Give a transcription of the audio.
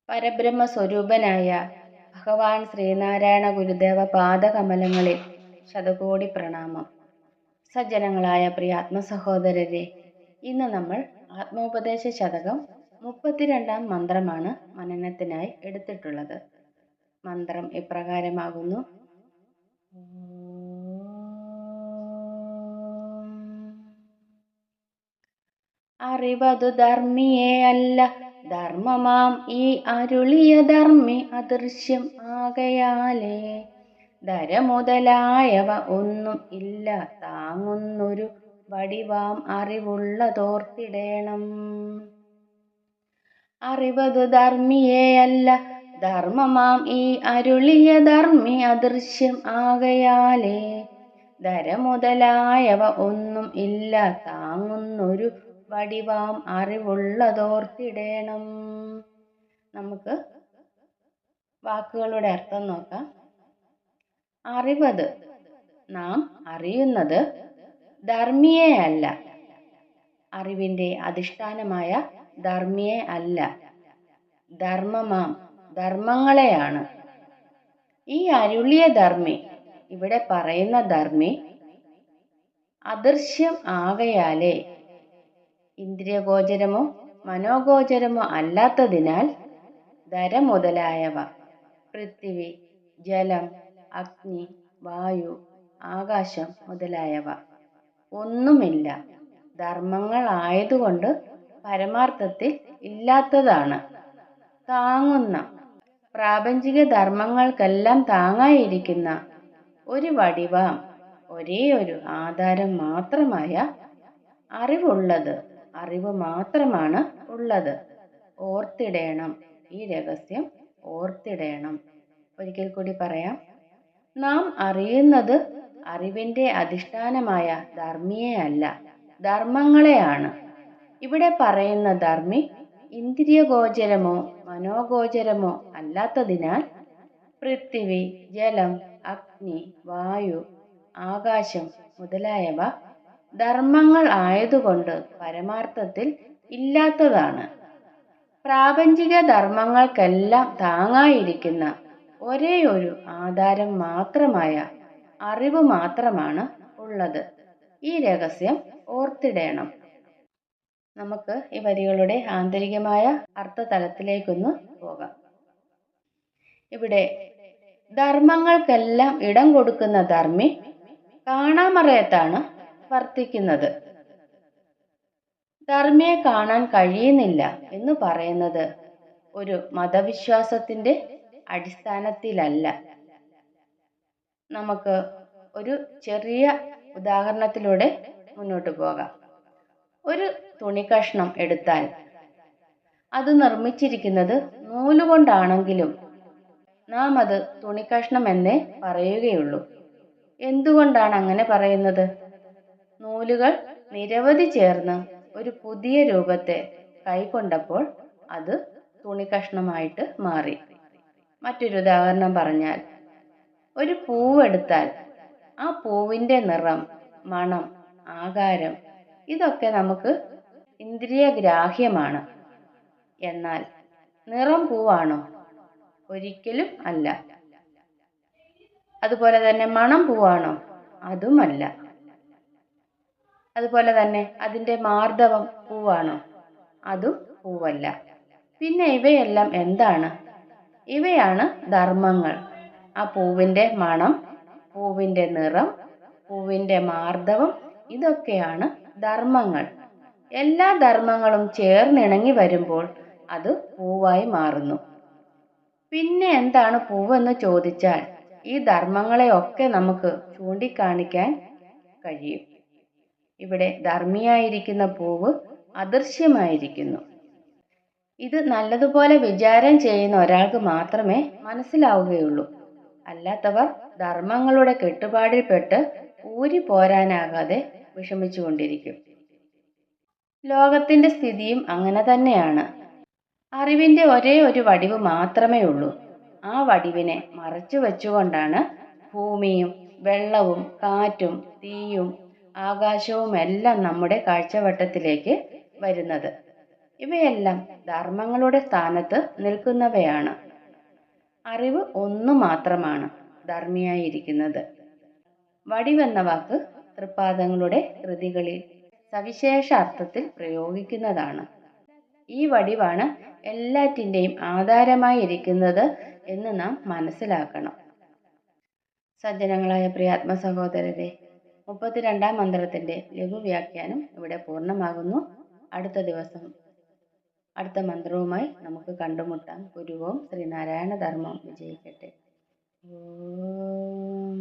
പരബ്രഹ്മ സ്വരൂപനായ ഭഗവാൻ ശ്രീനാരായണ ഗുരുദേവ പാദകമലങ്ങളിൽ ശതകോടി പ്രണാമം. സജ്ജനങ്ങളായ പ്രിയ ആത്മസഹോദരരെ, ഇന്ന് നമ്മൾ ആത്മോപദേശ ശതകം 32 മന്ത്രമാണ് മനനത്തിനായി എടുത്തിട്ടുള്ളത്. മന്ത്രം ഇപ്രകാരമാകുന്നു: അറിവതു ധർമ്മിയെ അല്ല, ധർമ്മമാം ഈ അരുളിയ ധർമ്മി അദൃശ്യം ആകയാലേ. ധരമുതലായവ ഒന്നും ഇല്ല, താങ്ങുന്നൊരു വടിവാം അറിവുള്ളതോർത്തിടേണം. അറിവതു ധർമ്മിയെ അല്ല, ധർമ്മമാം ഈ അരുളിയ ധർമ്മി അദൃശ്യം ആകയാലേ. ധരമുതലായവ ഒന്നും ഇല്ല, താങ്ങുന്നൊരു വടിവാം അറിവുള്ളതോർത്തിടേണം. നമുക്ക് വാക്കുകളുടെ അർത്ഥം നോക്കാം. അറിവത്, നാം അറിയുന്നത്, ധർമ്മിയെ അല്ല, അറിവിന്റെ അധിഷ്ഠാനമായ ധർമ്മിയെ അല്ല, ധർമ്മമാം, ധർമ്മങ്ങളെയാണ്. ഈ അരുളിയ ധർമ്മി, ഇവിടെ പറയുന്ന ധർമ്മി, അദൃശ്യം ആകയാലേ, ഇന്ദ്രിയഗോചരമോ മനോഗോചരമോ അല്ലാത്തതിനാൽ, ധര മുതലായവ, പൃഥ്വി, ജലം, അഗ്നി, വായു, ആകാശം മുതലായവ ഒന്നുമില്ല, ധർമ്മങ്ങളായതുകൊണ്ട് പരമാർത്ഥത്തിൽ ഇല്ലാത്തതാണ്. താങ്ങുന്ന, പ്രാപഞ്ചിക ധർമ്മങ്ങൾക്കെല്ലാം താങ്ങായിരിക്കുന്ന ഒരു വടിവാം, ഒരേയൊരു ആധാരം മാത്രമായ അറിവുള്ളത്, അറിവ് മാത്രമാണ് ഉള്ളത്. ഓർത്തിടേണം, ഈ രഹസ്യം ഓർത്തിടേണം. ഒരിക്കൽ കൂടി പറയാം. നാം അറിയുന്നത് അറിവിന്റെ അധിഷ്ഠാനമായ ധർമ്മിയെ അല്ല, ധർമ്മങ്ങളെയാണ്. ഇവിടെ പറയുന്ന ധർമ്മി ഇന്ദ്രിയഗോചരമോ മനോഗോചരമോ അല്ലാത്തതിനാൽ, പൃഥ്വി, ജലം, അഗ്നി, വായു, ആകാശം മുതലായവ ധർമ്മങ്ങൾ ആയതുകൊണ്ട് പരമാർത്ഥത്തിൽ ഇല്ലാത്തതാണ്. പ്രാപഞ്ചിക ധർമ്മങ്ങൾക്കെല്ലാം താങ്ങായിരിക്കുന്ന ഒരേയൊരു ആധാരം മാത്രമായ അറിവ് മാത്രമാണ് ഉള്ളത്. ഈ രഹസ്യം ഓർത്തിടേണം. നമുക്ക് ഈ വരികളുടെ ആന്തരികമായ അർത്ഥതലത്തിലേക്കൊന്ന് പോകാം. ഇവിടെ ധർമ്മങ്ങൾക്കെല്ലാം ഇടം കൊടുക്കുന്ന ധർമ്മി കാണാമറയത്താണ് വർത്തിക്കുന്നത്. ധർമ്മിയെ കാണാൻ കഴിയുന്നില്ല എന്ന് പറയുന്നത് ഒരു മതവിശ്വാസത്തിന്റെ അടിസ്ഥാനത്തിലല്ല. നമുക്ക് ഒരു ചെറിയ ഉദാഹരണത്തിലൂടെ മുന്നോട്ട് പോകാം. ഒരു തുണിക്കഷ്ണം എടുത്താൽ അത് നിർമ്മിച്ചിരിക്കുന്നത് നൂലുകൊണ്ടാണെങ്കിലും നാം അത് തുണിക്കഷ്ണം എന്നേ പറയുകയുള്ളൂ. എന്തുകൊണ്ടാണ് അങ്ങനെ പറയുന്നത്? നൂലുകൾ നിരവധി ചേർന്ന് ഒരു പുതിയ രൂപത്തെ കൈക്കൊണ്ടപ്പോൾ അത് തുണിക്കഷ്ണമായിട്ട് മാറി. മറ്റൊരു ഉദാഹരണം പറഞ്ഞാൽ, ഒരു പൂവെടുത്താൽ ആ പൂവിൻ്റെ നിറം, മണം, ആകാരം ഇതൊക്കെ നമുക്ക് ഇന്ദ്രിയഗ്രാഹ്യമാണ്. എന്നാൽ നിറം പൂവാണോ? ഒരിക്കലും അല്ല. അതുപോലെ തന്നെ മണം പൂവാണോ? അതുമല്ല. അതുപോലെ തന്നെ അതിൻ്റെ മാർദ്ദവം പൂവാണോ? അതും പൂവല്ല. പിന്നെ ഇവയെല്ലാം എന്താണ്? ഇവയാണ് ധർമ്മങ്ങൾ. ആ പൂവിൻ്റെ മണം, പൂവിൻ്റെ നിറം, പൂവിൻ്റെ മാർദ്ദവം ഇതൊക്കെയാണ് ധർമ്മങ്ങൾ. എല്ലാ ധർമ്മങ്ങളും ചേർന്നിണങ്ങി വരുമ്പോൾ അത് പൂവായി മാറുന്നു. പിന്നെ എന്താണ് പൂവെന്ന് ചോദിച്ചാൽ ഈ ധർമ്മങ്ങളെയൊക്കെ നമുക്ക് ചൂണ്ടിക്കാണിക്കാൻ കഴിയും. ഇവിടെ ധർമ്മിയായിരിക്കുന്ന പൂവ് അദൃശ്യമായിരിക്കുന്നു. ഇത് നല്ലതുപോലെ വിചാരം ചെയ്യുന്ന ഒരാൾക്ക് മാത്രമേ മനസ്സിലാവുകയുള്ളൂ. അല്ലാത്തവർ ധർമ്മങ്ങളുടെ കെട്ടുപാടിൽപ്പെട്ട് ഊരി പോരാനാകാതെ വിഷമിച്ചുകൊണ്ടിരിക്കും. ലോകത്തിന്റെ സ്ഥിതിയും അങ്ങനെ തന്നെയാണ്. അറിവിന്റെ ഒരേ ഒരു വടിവ് മാത്രമേ ഉള്ളൂ. ആ വടിവിനെ മറച്ചു വെച്ചുകൊണ്ടാണ് ഭൂമിയും വെള്ളവും കാറ്റും തീയും ആകാശവും എല്ലാം നമ്മുടെ കാഴ്ചവട്ടത്തിലേക്ക് വരുന്നത്. ഇവയെല്ലാം ധർമ്മങ്ങളുടെ സ്ഥാനത്ത് നിൽക്കുന്നവയാണ്. അറിവ് ഒന്നു മാത്രമാണ് ധർമ്മിയായിരിക്കുന്നത്. വടിവെന്ന വാക്ക് തൃപ്പാദങ്ങളുടെ കൃതികളിൽ സവിശേഷ അർത്ഥത്തിൽ പ്രയോഗിക്കുന്നതാണ്. ഈ വടിവാണ് എല്ലാറ്റിൻ്റെയും ആധാരമായിരിക്കുന്നത് എന്ന് നാം മനസ്സിലാക്കണം. സജ്ജനങ്ങളായ പ്രിയാത്മ സഹോദരരെ, 32-ാം മന്ത്രത്തിൻ്റെ ലഘുവ്യാഖ്യാനം ഇവിടെ പൂർണ്ണമാകുന്നു. അടുത്ത ദിവസം അടുത്ത മന്ത്രവുമായി നമുക്ക് കണ്ടുമുട്ടാം. ഗുരു ഓം ശ്രീനാരായണ ധർമ്മം വിജയിക്കട്ടെ. ഓം